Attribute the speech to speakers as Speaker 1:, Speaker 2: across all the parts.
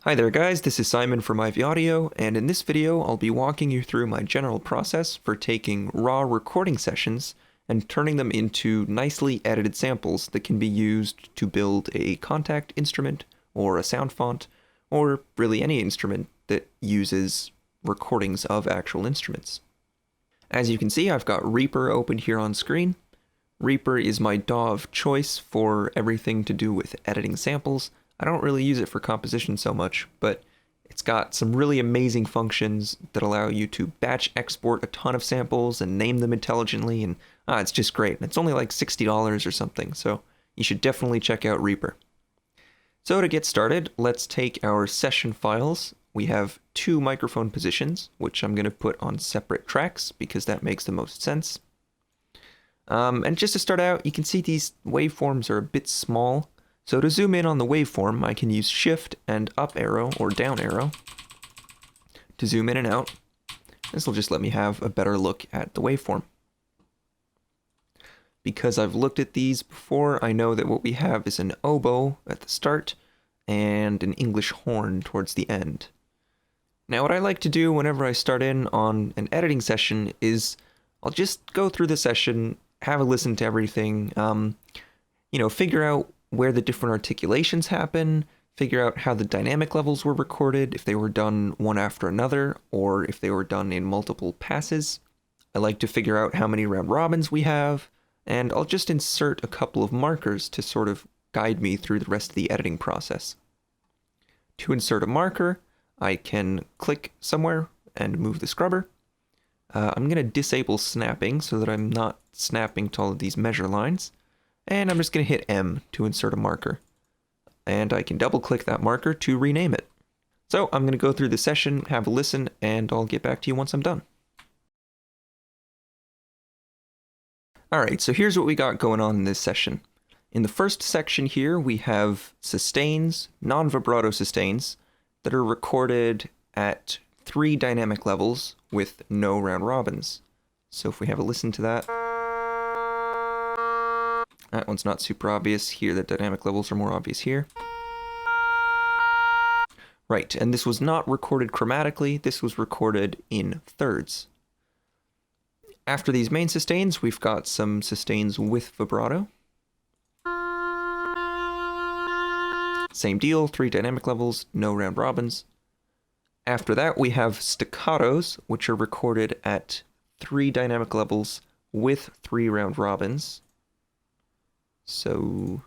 Speaker 1: Hi there guys, this is Simon from Ivy Audio, and in this video I'll be walking you through my general process for taking raw recording sessions and turning them into nicely edited samples that can be used to build a contact instrument or a sound font, or really any instrument that uses recordings of actual instruments. As you can see, I've got Reaper open here on screen. Reaper is my DAW of choice for everything to do with editing samples. I don't really use it for composition so much, but it's got some really amazing functions that allow you to batch export a ton of samples and name them intelligently, and it's just great. And it's only like $60 or something, so you should definitely check out Reaper. So to get started, let's take our session files. We have 2 microphone positions, which I'm going to put on separate tracks because that makes the most sense. And just to start out, you can see these waveforms are a bit small. So to zoom in on the waveform, I can use Shift and up arrow or down arrow to zoom in and out. This will just let me have a better look at the waveform. Because I've looked at these before, I know that what we have is an oboe at the start and an English horn towards the end. Now what I like to do whenever I start in on an editing session is I'll just go through the session, have a listen to everything, figure out where the different articulations happen, figure out how the dynamic levels were recorded, if they were done one after another, or if they were done in multiple passes. I like to figure out how many round robins we have, and I'll just insert a couple of markers to sort of guide me through the rest of the editing process. To insert a marker, I can click somewhere and move the scrubber. I'm going to disable snapping so that I'm not snapping to all of these measure lines. And I'm just going to hit M to insert a marker. And I can double click that marker to rename it. So I'm going to go through the session, have a listen, and I'll get back to you once I'm done. Alright, so here's what we got going on in this session. In the first section here, we have sustains, non-vibrato sustains, that are recorded at 3 dynamic levels with no round robins. So if we have a listen to that, that one's not super obvious. Here, the dynamic levels are more obvious here. Right, and this was not recorded chromatically, this was recorded in thirds. After these main sustains, we've got some sustains with vibrato. Same deal, 3 dynamic levels, no round robins. After that, we have staccatos, which are recorded at 3 dynamic levels with 3 round robins. So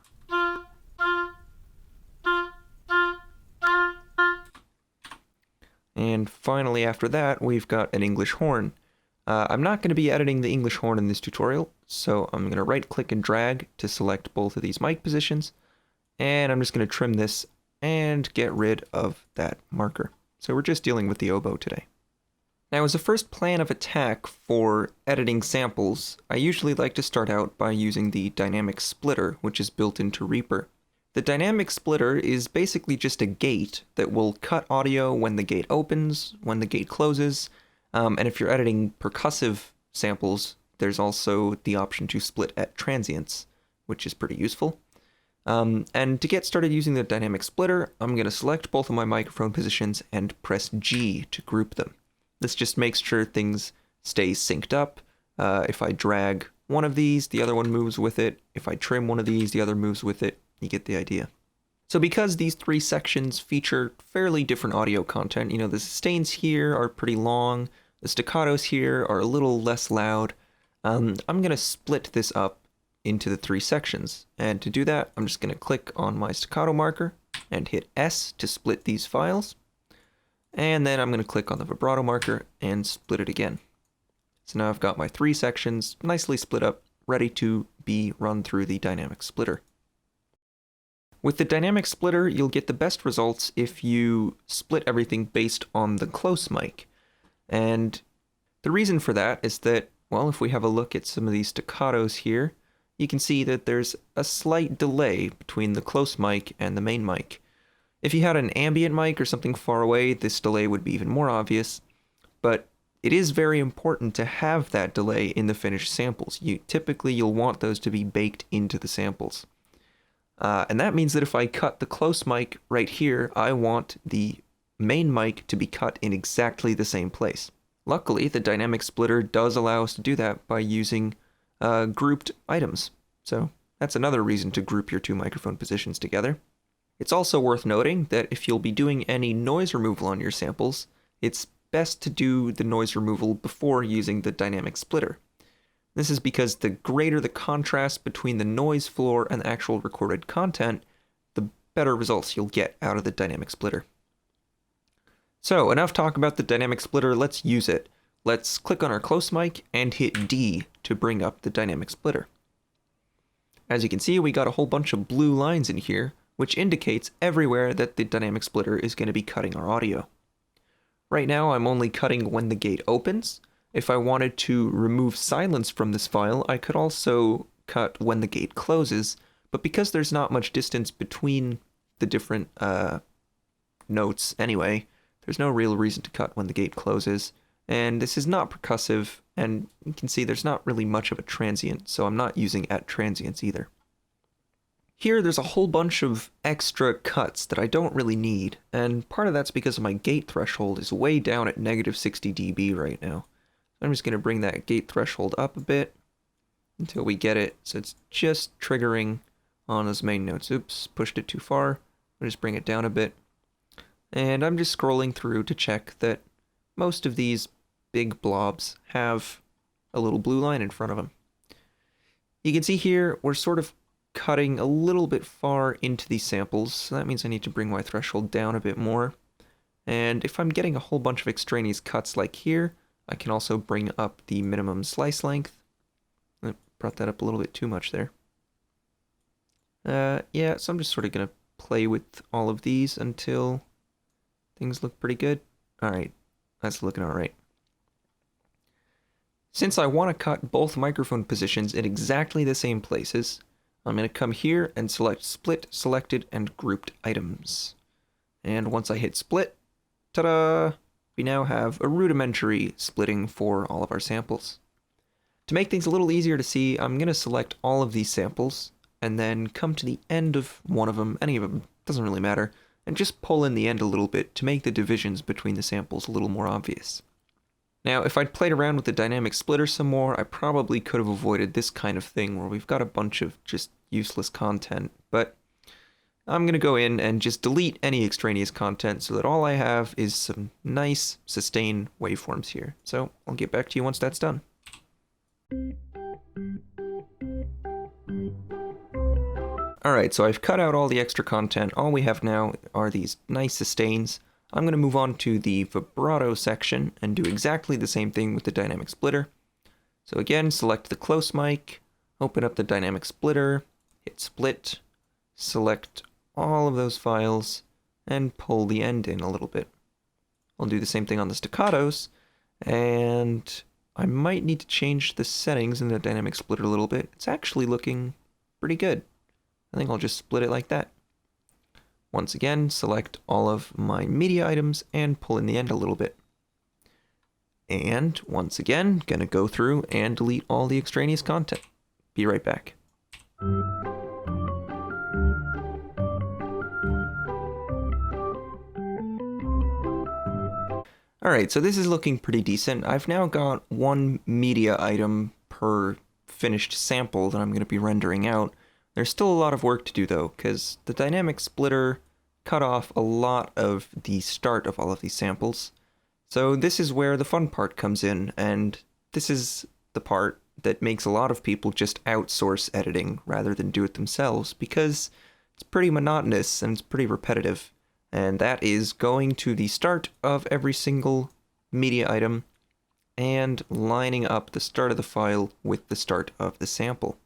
Speaker 1: and finally after that we've got an English horn. I'm not going to be editing the English horn in this tutorial, so I'm going to right click and drag to select both of these mic positions, and I'm just going to trim this and get rid of that marker. So we're just dealing with the oboe today. Now, as a first plan of attack for editing samples, I usually like to start out by using the dynamic splitter, which is built into Reaper. The dynamic splitter is basically just a gate that will cut audio when the gate opens, when the gate closes, and if you're editing percussive samples, there's also the option to split at transients, which is pretty useful. And to get started using the dynamic splitter, I'm going to select both of my microphone positions and press G to group them. This just makes sure things stay synced up. If I drag one of these, the other one moves with it. If I trim one of these, the other moves with it. You get the idea. So because these 3 sections feature fairly different audio content, the sustains here are pretty long, the staccatos here are a little less loud, I'm going to split this up into the 3 sections. And to do that, I'm just going to click on my staccato marker and hit S to split these files. And then I'm going to click on the vibrato marker and split it again. So now I've got my 3 sections nicely split up, ready to be run through the dynamic splitter. With the dynamic splitter, you'll get the best results if you split everything based on the close mic. And the reason for that is that, well, if we have a look at some of these staccatos here, you can see that there's a slight delay between the close mic and the main mic. If you had an ambient mic or something far away, this delay would be even more obvious, but it is very important to have that delay in the finished samples. Typically, you'll want those to be baked into the samples. And that means that if I cut the close mic right here, I want the main mic to be cut in exactly the same place. Luckily, the dynamic splitter does allow us to do that by using grouped items. So that's another reason to group your two microphone positions together. It's also worth noting that if you'll be doing any noise removal on your samples, it's best to do the noise removal before using the dynamic splitter. This is because the greater the contrast between the noise floor and the actual recorded content, the better results you'll get out of the dynamic splitter. So, enough talk about the dynamic splitter, let's use it. Let's click on our close mic and hit D to bring up the dynamic splitter. As you can see, we got a whole bunch of blue lines in here, which indicates everywhere that the dynamic splitter is going to be cutting our audio. Right now I'm only cutting when the gate opens. If I wanted to remove silence from this file, I could also cut when the gate closes, but because there's not much distance between the different notes anyway, there's no real reason to cut when the gate closes, and this is not percussive, and you can see there's not really much of a transient, so I'm not using at transients either. Here there's a whole bunch of extra cuts that I don't really need, and part of that's because my gate threshold is way down at -60 dB right now. I'm just going to bring that gate threshold up a bit until we get it so it's just triggering on those main notes. Oops, pushed it too far. I'll just bring it down a bit. And I'm just scrolling through to check that most of these big blobs have a little blue line in front of them. You can see here we're sort of cutting a little bit far into these samples, so that means I need to bring my threshold down a bit more. And if I'm getting a whole bunch of extraneous cuts like here, I can also bring up the minimum slice length. I brought that up a little bit too much there. Yeah, so I'm just sort of going to play with all of these until things look pretty good. Alright, that's looking alright. Since I want to cut both microphone positions in exactly the same places, I'm going to come here and select Split, Selected, and Grouped Items. And once I hit Split, ta-da! We now have a rudimentary splitting for all of our samples. To make things a little easier to see, I'm going to select all of these samples, and then come to the end of one of them, any of them, doesn't really matter, and just pull in the end a little bit to make the divisions between the samples a little more obvious. Now, if I'd played around with the dynamic splitter some more, I probably could have avoided this kind of thing where we've got a bunch of just useless content, but I'm going to go in and just delete any extraneous content so that all I have is some nice sustain waveforms here. So I'll get back to you once that's done. Alright, so I've cut out all the extra content. All we have now are these nice sustains. I'm going to move on to the vibrato section and do exactly the same thing with the dynamic splitter. So again, select the close mic, open up the dynamic splitter, hit split, select all of those files, and pull the end in a little bit. I'll do the same thing on the staccatos, and I might need to change the settings in the dynamic splitter a little bit. It's actually looking pretty good. I think I'll just split it like that. Once again, select all of my media items and pull in the end a little bit. And once again, gonna go through and delete all the extraneous content. Be right back. Alright, so this is looking pretty decent. I've now got one media item per finished sample that I'm going to be rendering out. There's still a lot of work to do though, because the dynamic splitter cut off a lot of the start of all of these samples. So this is where the fun part comes in, and this is the part that makes a lot of people just outsource editing rather than do it themselves, because it's pretty monotonous and it's pretty repetitive. And that is going to the start of every single media item and lining up the start of the file with the start of the sample.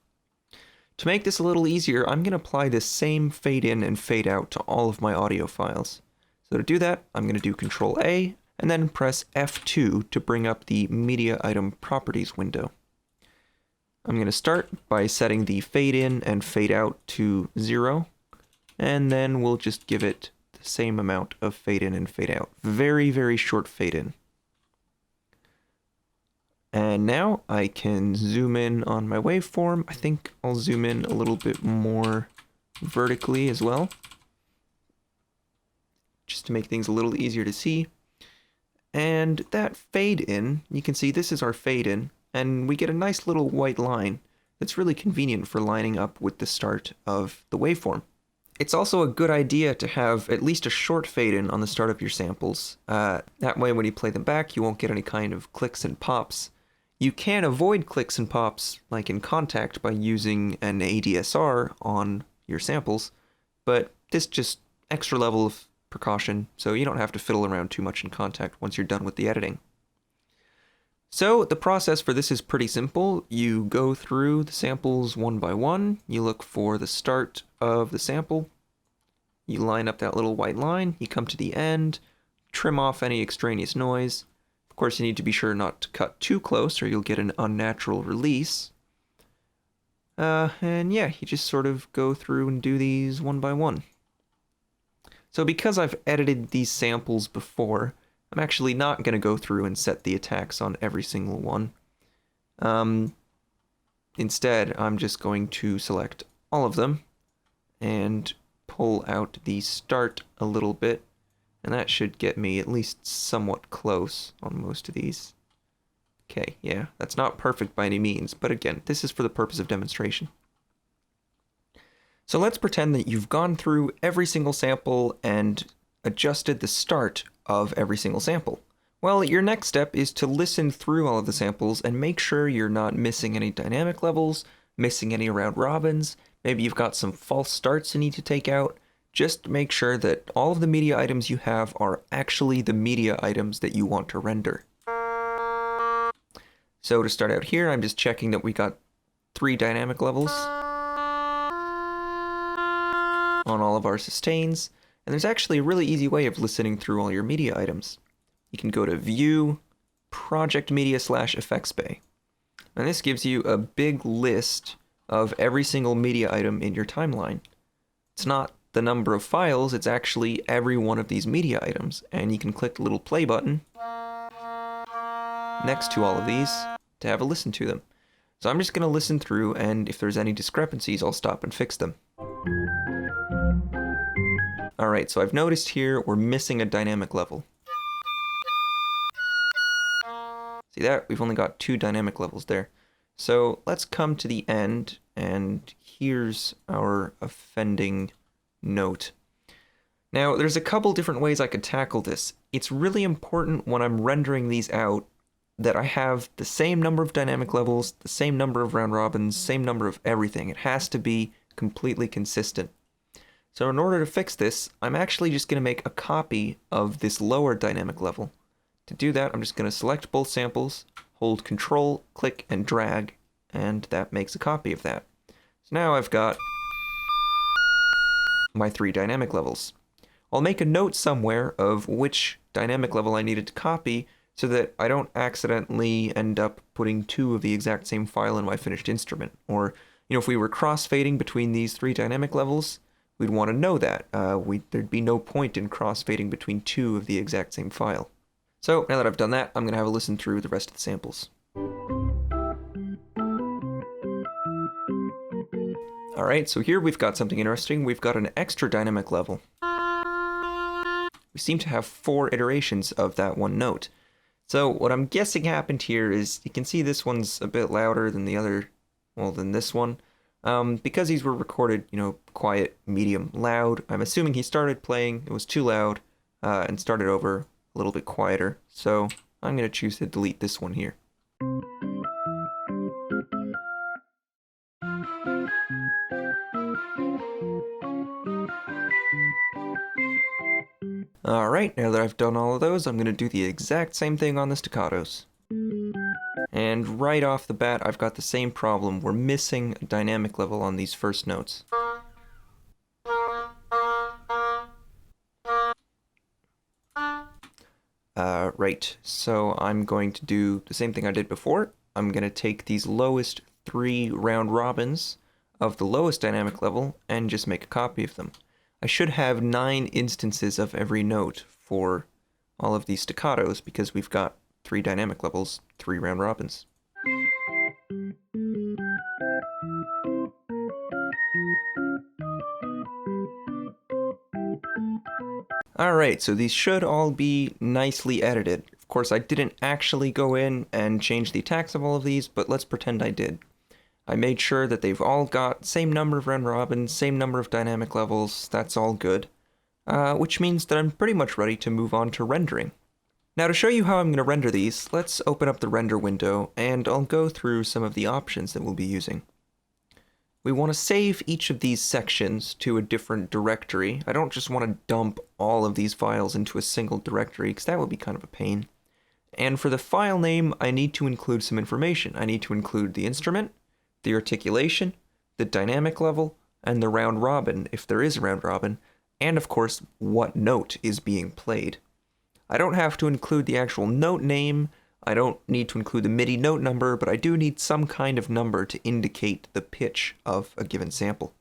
Speaker 1: To make this a little easier, I'm going to apply this same fade in and fade out to all of my audio files. So to do that, I'm going to do Ctrl A and then press F2 to bring up the media item properties window. I'm going to start by setting the fade in and fade out to 0, and then we'll just give it the same amount of fade in and fade out. Very, very short fade in. And now I can zoom in on my waveform. I think I'll zoom in a little bit more vertically as well, just to make things a little easier to see. And that fade in, you can see this is our fade in, and we get a nice little white line that's really convenient for lining up with the start of the waveform. It's also a good idea to have at least a short fade in on the start of your samples. That way when you play them back, you won't get any kind of clicks and pops. You can avoid clicks and pops, like in Contact, by using an ADSR on your samples, but this just extra level of precaution, so you don't have to fiddle around too much in Contact once you're done with the editing. So the process for this is pretty simple. You go through the samples one by one, you look for the start of the sample, you line up that little white line, you come to the end, trim off any extraneous noise. Of course, you need to be sure not to cut too close or you'll get an unnatural release. And yeah, you just sort of go through and do these one by one. So because I've edited these samples before, I'm actually not going to go through and set the attacks on every single one. Instead, I'm just going to select all of them and pull out the start a little bit, and that should get me at least somewhat close on most of these. Okay, yeah, that's not perfect by any means, but again, this is for the purpose of demonstration. So let's pretend that you've gone through every single sample and adjusted the start of every single sample. Well, your next step is to listen through all of the samples and make sure you're not missing any dynamic levels, missing any round robins, maybe you've got some false starts you need to take out. Just make sure that all of the media items you have are actually the media items that you want to render. So to start out here, I'm just checking that we got 3 dynamic levels on all of our sustains, and there's actually a really easy way of listening through all your media items. You can go to View, Project Media / Effects Bay, and this gives you a big list of every single media item in your timeline. It's not the number of files, it's actually every one of these media items, and you can click the little play button next to all of these to have a listen to them. So I'm just going to listen through, and if there's any discrepancies, I'll stop and fix them. Alright, so I've noticed here we're missing a dynamic level. See that? We've only got 2 dynamic levels there. So let's come to the end, and here's our offending note. Now, there's a couple different ways I could tackle this. It's really important when I'm rendering these out that I have the same number of dynamic levels, the same number of round robins, same number of everything. It has to be completely consistent. So in order to fix this, I'm actually just going to make a copy of this lower dynamic level. To do that, I'm just going to select both samples, hold Ctrl, click, and drag, and that makes a copy of that. So now I've got my 3 dynamic levels. I'll make a note somewhere of which dynamic level I needed to copy so that I don't accidentally end up putting 2 of the exact same file in my finished instrument. Or, if we were crossfading between these 3 dynamic levels, we'd want to know that. There'd be no point in crossfading between 2 of the exact same file. So now that I've done that, I'm going to have a listen through the rest of the samples. Alright, so here we've got something interesting. We've got an extra dynamic level. We seem to have 4 iterations of that one note. So what I'm guessing happened here is you can see this one's a bit louder than the other, than this one. Because these were recorded, quiet, medium, loud, I'm assuming he started playing, it was too loud, and started over a little bit quieter. So I'm going to choose to delete this one here. Alright, now that I've done all of those, I'm going to do the exact same thing on the staccatos. And right off the bat, I've got the same problem. We're missing a dynamic level on these first notes. Right, so I'm going to do the same thing I did before. I'm going to take these lowest 3 round robins of the lowest dynamic level and just make a copy of them. I should have 9 instances of every note for all of these staccatos because we've got 3 dynamic levels, 3 round robins. Alright, so these should all be nicely edited. Of course, I didn't actually go in and change the attacks of all of these, but let's pretend I did. I made sure that they've all got same number of round robins, same number of dynamic levels, that's all good. Which means that I'm pretty much ready to move on to rendering. Now to show you how I'm going to render these, let's open up the render window and I'll go through some of the options that we'll be using. We want to save each of these sections to a different directory. I don't just want to dump all of these files into a single directory because that would be kind of a pain. And for the file name, I need to include some information. I need to include the instrument, the articulation, the dynamic level, and the round robin, if there is a round robin, and of course, what note is being played. I don't have to include the actual note name, I don't need to include the MIDI note number, but I do need some kind of number to indicate the pitch of a given sample.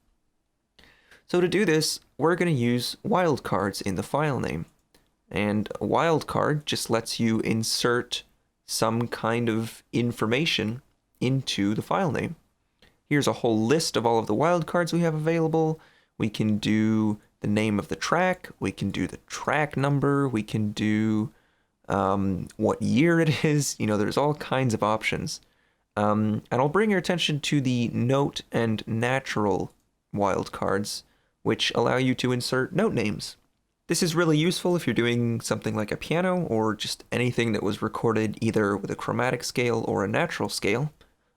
Speaker 1: So to do this, we're going to use wildcards in the file name. And a wildcard just lets you insert some kind of information into the file name. Here's a whole list of all of the wildcards we have available. We can do the name of the track, we can do the track number, we can do what year it is, there's all kinds of options. And I'll bring your attention to the note and natural wildcards, which allow you to insert note names. This is really useful if you're doing something like a piano or just anything that was recorded either with a chromatic scale or a natural scale.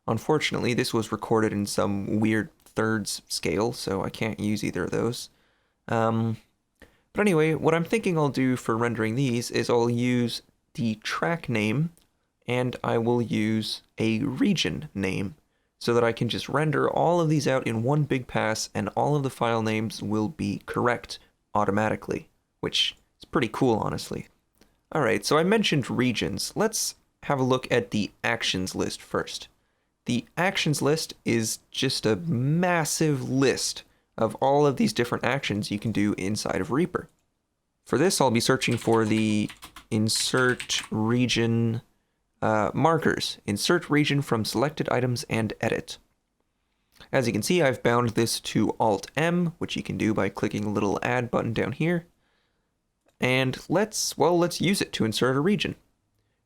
Speaker 1: Unfortunately, this was recorded in some weird thirds scale, so I can't use either of those. But anyway, what I'm thinking I'll do for rendering these is I'll use the track name and I will use a region name so that I can just render all of these out in one big pass and all of the file names will be correct automatically, which is pretty cool, honestly. Alright, so I mentioned regions. Let's have a look at the actions list first. The actions list is just a massive list of all of these different actions you can do inside of Reaper. For this, I'll be searching for the insert region markers. Insert region from selected items and edit. As you can see, I've bound this to Alt-M, which you can do by clicking the little add button down here. And let's use it to insert a region.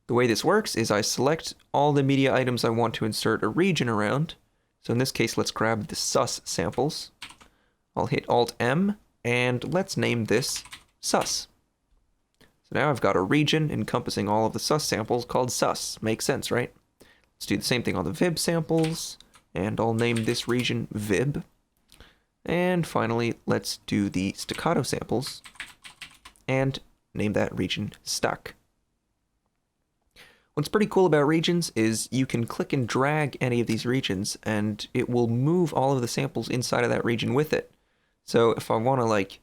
Speaker 1: The way this works is I select all the media items I want to insert a region around. So in this case, let's grab the sus samples. I'll hit Alt-M, and let's name this sus. So now I've got a region encompassing all of the sus samples called sus. Makes sense, right? Let's do the same thing on the vib samples, and I'll name this region vib. And finally, let's do the staccato samples, and name that region stuck. What's pretty cool about regions is you can click and drag any of these regions, and it will move all of the samples inside of that region with it. So if I want to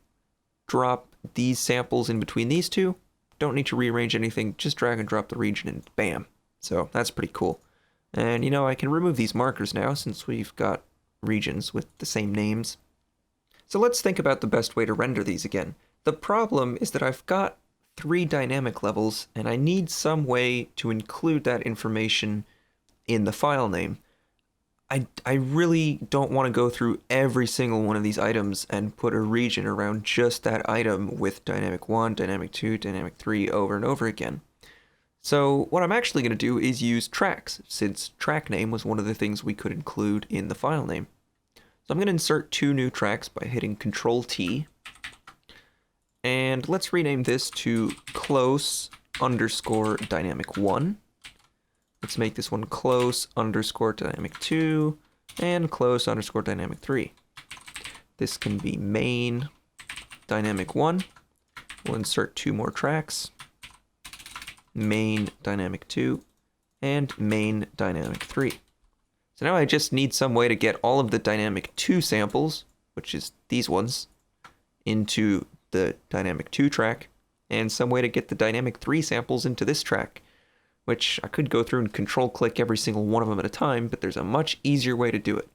Speaker 1: drop these samples in between these two, don't need to rearrange anything, just drag and drop the region and bam. So that's pretty cool. And I can remove these markers now since we've got regions with the same names. So let's think about the best way to render these again. The problem is that I've got 3 dynamic levels and I need some way to include that information in the file name. I really don't want to go through every single one of these items and put a region around just that item with dynamic 1, dynamic 2, dynamic 3 over and over again. So what I'm actually going to do is use tracks, since track name was one of the things we could include in the file name. So I'm going to insert 2 new tracks by hitting ctrl T. And let's rename this to close underscore dynamic 1. Let's make this one close underscore dynamic 2 and close underscore dynamic 3. This can be main dynamic 1. We'll insert 2 more tracks. Main dynamic 2 and main dynamic 3. So now I just need some way to get all of the dynamic 2 samples, which is these ones, into the dynamic 2 track, and some way to get the dynamic 3 samples into this track, which I could go through and control click every single one of them at a time, but there's a much easier way to do it.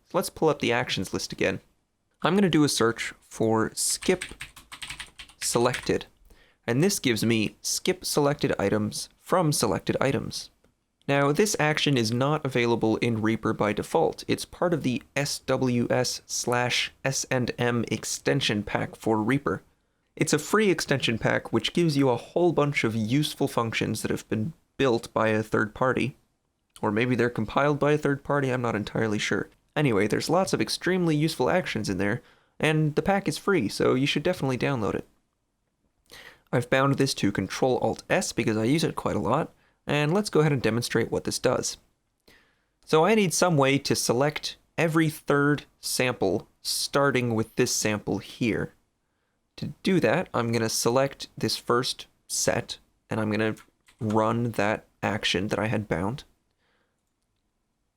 Speaker 1: So let's pull up the actions list again. I'm going to do a search for skip selected, and this gives me skip selected items from selected items. Now, this action is not available in Reaper by default. It's part of the SWS/S&M extension pack for Reaper. It's a free extension pack which gives you a whole bunch of useful functions that have been built by a third party. Or maybe they're compiled by a third party, I'm not entirely sure. Anyway, there's lots of extremely useful actions in there, and the pack is free, so you should definitely download it. I've bound this to Ctrl-Alt-S because I use it quite a lot, and let's go ahead and demonstrate what this does. So I need some way to select every third sample starting with this sample here. To do that, I'm going to select this first set, and I'm going to run that action that I had bound.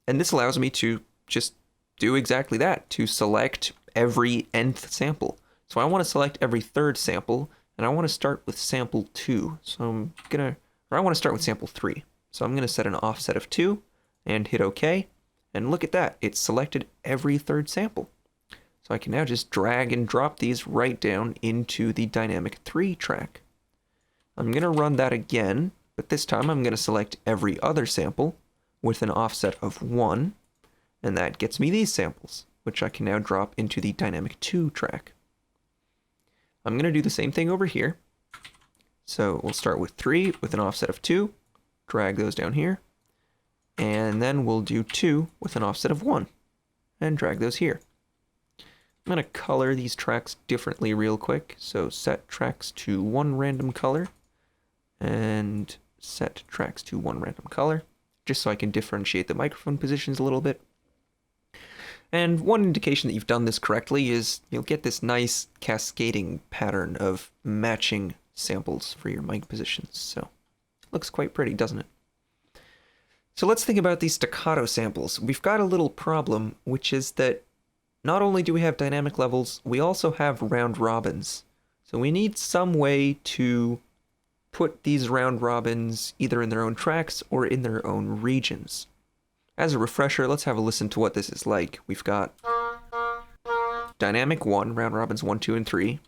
Speaker 1: And this allows me to just do exactly that, to select every nth sample. So I want to select every third sample, and I want to start with sample 2. So I want to start with sample 3. So I'm going to set an offset of 2 and hit OK. And look at that, it's selected every third sample. So I can now just drag and drop these right down into the dynamic 3 track. I'm going to run that again, but this time I'm going to select every other sample with an offset of 1, and that gets me these samples, which I can now drop into the dynamic 2 track. I'm going to do the same thing over here. So we'll start with 3 with an offset of 2, drag those down here, and then we'll do 2 with an offset of 1, and drag those here. I'm going to color these tracks differently real quick, so set tracks to 1 random color, and set tracks to 1 random color, just so I can differentiate the microphone positions a little bit. And one indication that you've done this correctly is you'll get this nice cascading pattern of matching samples for your mic positions. So looks quite pretty, doesn't it? So let's think about these staccato samples. We've got a little problem, which is that not only do we have dynamic levels, we also have round robins. So we need some way to put these round robins either in their own tracks or in their own regions. As a refresher, let's have a listen to what this is like. We've got dynamic 1, round robins 1, 2, and 3.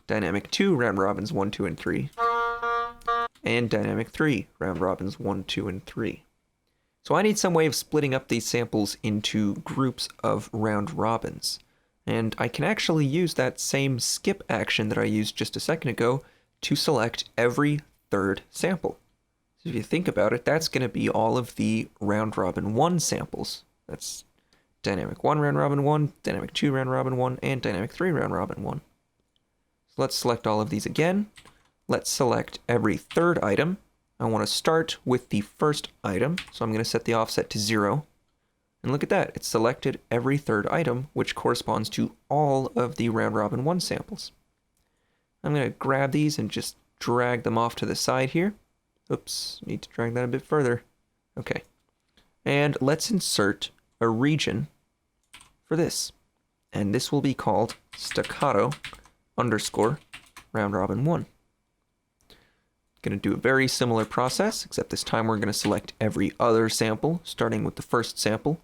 Speaker 1: Dynamic 2, round robins 1, 2, and 3. And dynamic 3, round robins 1, 2, and 3. So I need some way of splitting up these samples into groups of round robins. And I can actually use that same skip action that I used just a second ago to select every third sample. So if you think about it, that's going to be all of the round robin 1 samples. That's dynamic 1 round robin 1, dynamic 2 round robin 1, and dynamic 3 round robin 1. So let's select all of these again. Let's select every third item. I want to start with the first item, so I'm going to set the offset to 0. And look at that, it's selected every third item, which corresponds to all of the round robin 1 samples. I'm going to grab these and just drag them off to the side here. Oops, need to drag that a bit further. Okay. And let's insert a region for this. And this will be called staccato underscore round robin 1. Going to do a very similar process, except this time we're going to select every other sample, starting with the first sample,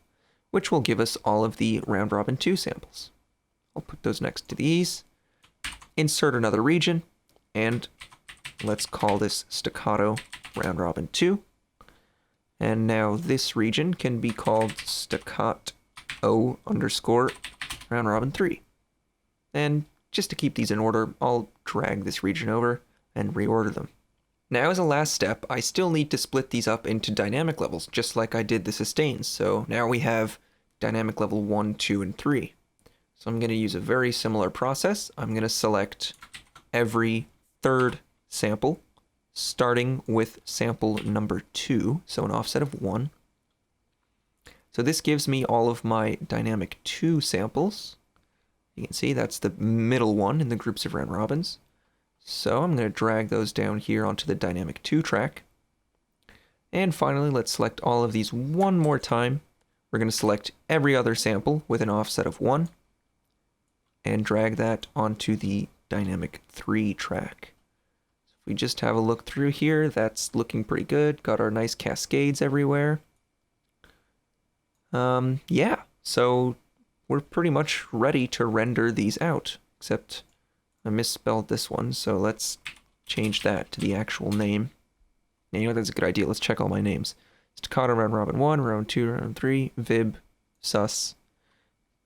Speaker 1: which will give us all of the round robin 2 samples. I'll put those next to these, insert another region, and let's call this staccato round robin 2. And now this region can be called staccato underscore round robin 3. And just to keep these in order, I'll drag this region over and reorder them. Now as a last step, I still need to split these up into dynamic levels, just like I did the sustains. So now we have dynamic level 1, 2, and 3. So I'm going to use a very similar process. I'm going to select every third sample, starting with sample number 2, so an offset of 1. So this gives me all of my dynamic 2 samples. You can see that's the middle one in the groups of round robins. So I'm going to drag those down here onto the dynamic 2 track. And finally, let's select all of these one more time. We're going to select every other sample with an offset of 1 and drag that onto the dynamic 3 track. So if we just have a look through here, that's looking pretty good. Got our nice cascades everywhere. Yeah, so we're pretty much ready to render these out, except I misspelled this one, so let's change that to the actual name. And you know, that's a good idea. Let's check all my names. Staccato, round robin 1, round 2, round 3, vib, sus,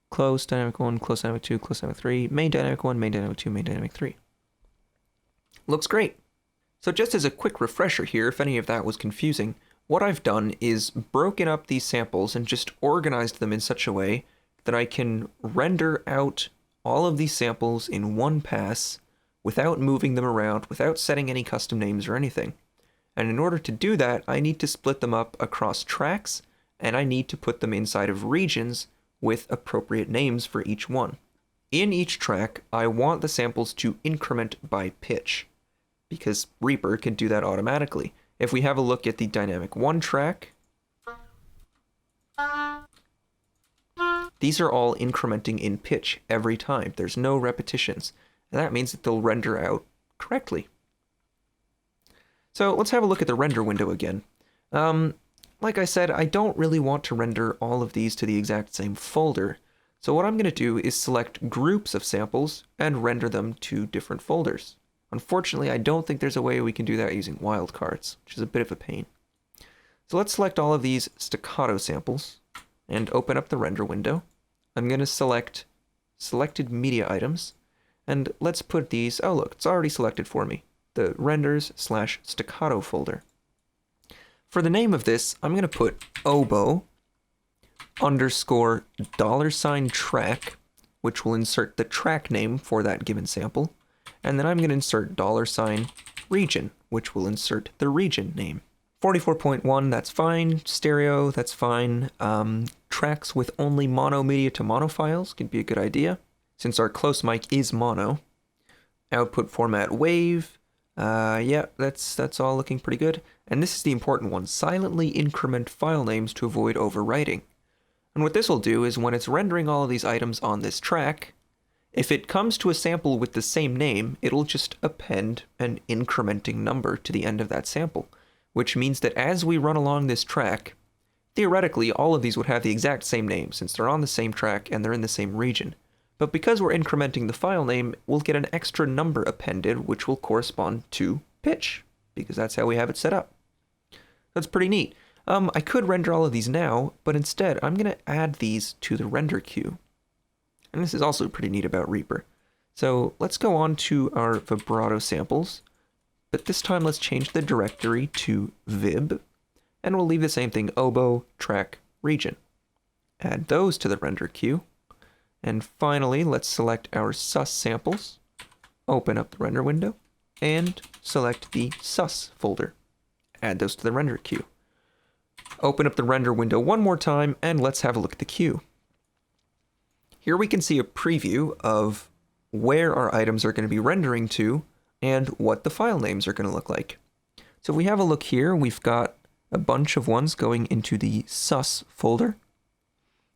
Speaker 1: close, dynamic 1, close dynamic 2, close dynamic 3, main dynamic 1, main dynamic 2, main dynamic 3. Looks great. So just as a quick refresher here, if any of that was confusing, what I've done is broken up these samples and just organized them in such a way that I can render out all of these samples in one pass without moving them around, without setting any custom names or anything. And in order to do that, I need to split them up across tracks, and I need to put them inside of regions with appropriate names for each one. In each track, I want the samples to increment by pitch, because Reaper can do that automatically. If we have a look at the dynamic 1 track, these are all incrementing in pitch every time. There's no repetitions, and that means that they'll render out correctly. So let's have a look at the render window again. Like I said, I don't really want to render all of these to the exact same folder. So what I'm going to do is select groups of samples and render them to different folders. Unfortunately, I don't think there's a way we can do that using wildcards, which is a bit of a pain. So let's select all of these staccato samples and open up the render window. I'm going to select selected media items, and let's put these, oh look, it's already selected for me, the renders/staccato folder. For the name of this, I'm going to put oboe _ $track, which will insert the track name for that given sample, and then I'm going to insert $region, which will insert the region name. 44.1, that's fine. Stereo, that's fine. Tracks with only mono media to mono files could be a good idea, since our close mic is mono. Output format wave. Yeah, that's all looking pretty good. And this is the important one, silently increment file names to avoid overwriting. And what this will do is when it's rendering all of these items on this track, if it comes to a sample with the same name, it'll just append an incrementing number to the end of that sample, which means that as we run along this track, theoretically all of these would have the exact same name since they're on the same track and they're in the same region. But because we're incrementing the file name, we'll get an extra number appended which will correspond to pitch, because that's how we have it set up. That's pretty neat. I could render all of these now, but instead I'm going to add these to the render queue. And this is also pretty neat about Reaper. So let's go on to our vibrato samples, but this time let's change the directory to vib, and we'll leave the same thing, oboe, track, region. Add those to the render queue. And finally, let's select our sus samples, open up the render window, and select the sus folder. Add those to the render queue. Open up the render window one more time, and let's have a look at the queue. Here we can see a preview of where our items are going to be rendering to and what the file names are going to look like. So if we have a look here, we've got a bunch of ones going into the sus folder,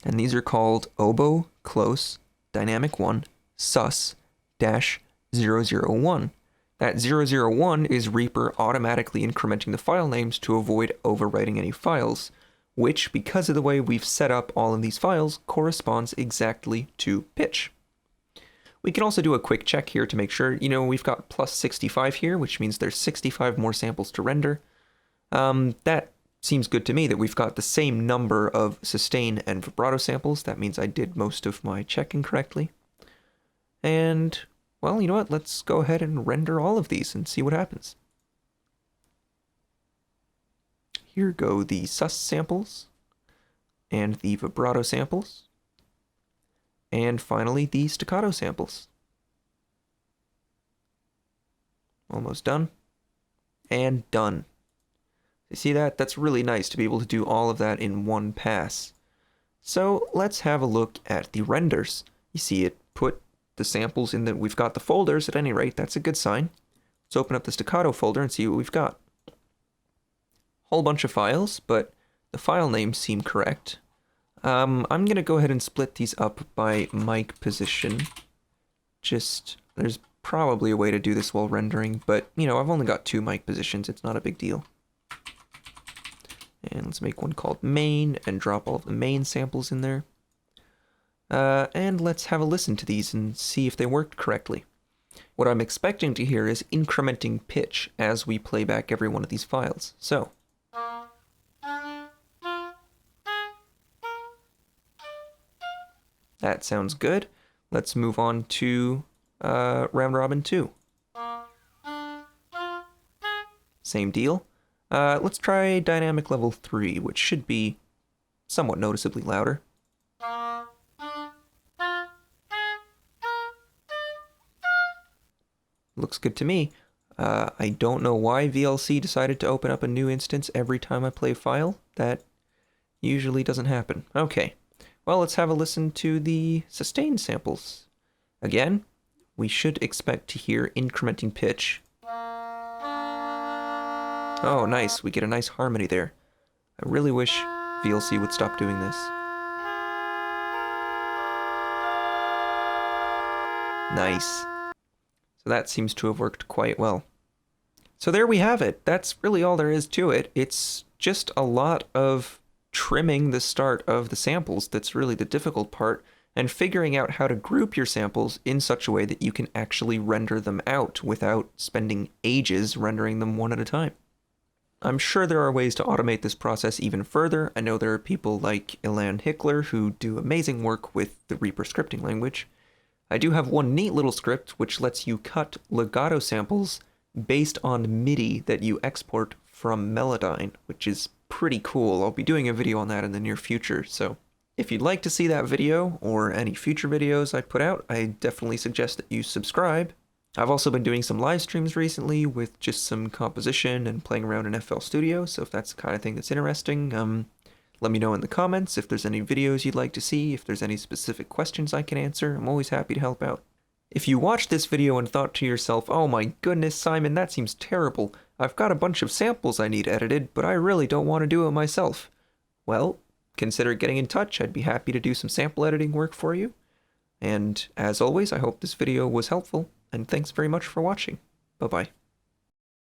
Speaker 1: and these are called oboe close dynamic 1 sus -001. That 001 is Reaper automatically incrementing the file names to avoid overwriting any files, which, because of the way we've set up all of these files, corresponds exactly to pitch. We can also do a quick check here to make sure, we've got plus 65 here, which means there's 65 more samples to render. That seems good to me that we've got the same number of sustain and vibrato samples. That means I did most of my checking correctly. And, well, you know what? Let's go ahead and render all of these and see what happens. Here go the sus samples, and the vibrato samples, and finally the staccato samples. Almost done. And done. You see that? That's really nice to be able to do all of that in one pass. So let's have a look at the renders. You see it put the samples in we've got the folders at any rate. That's a good sign. Let's open up the staccato folder and see what we've got. Whole bunch of files, but the file names seem correct. I'm going to go ahead and split these up by mic position. There's probably a way to do this while rendering, but, I've only got 2 mic positions. It's not a big deal. And let's make one called main and drop all of the main samples in there. And let's have a listen to these and see if they worked correctly. What I'm expecting to hear is incrementing pitch as we play back every one of these files. So, that sounds good. Let's move on to round robin 2. Same deal. Let's try dynamic level 3, which should be somewhat noticeably louder. Looks good to me. I don't know why VLC decided to open up a new instance every time I play a file. That usually doesn't happen. Okay, well, let's have a listen to the sustain samples. Again, we should expect to hear incrementing pitch. Oh, nice. We get a nice harmony there. I really wish VLC would stop doing this. Nice. So that seems to have worked quite well. So there we have it. That's really all there is to it. It's just a lot of trimming the start of the samples that's really the difficult part, and figuring out how to group your samples in such a way that you can actually render them out without spending ages rendering them one at a time. I'm sure there are ways to automate this process even further. I know there are people like Ilan Hickler who do amazing work with the Reaper scripting language. I do have one neat little script which lets you cut legato samples based on MIDI that you export from Melodyne, which is pretty cool. I'll be doing a video on that in the near future, so if you'd like to see that video or any future videos I put out, I definitely suggest that you subscribe. I've also been doing some live streams recently with just some composition and playing around in FL Studio, so if that's the kind of thing that's interesting, let me know in the comments if there's any videos you'd like to see, if there's any specific questions I can answer. I'm always happy to help out. If you watched this video and thought to yourself, oh my goodness, Simon, that seems terrible. I've got a bunch of samples I need edited, but I really don't want to do it myself. Well, consider getting in touch. I'd be happy to do some sample editing work for you. And as always, I hope this video was helpful, and thanks very much for watching. Bye-bye.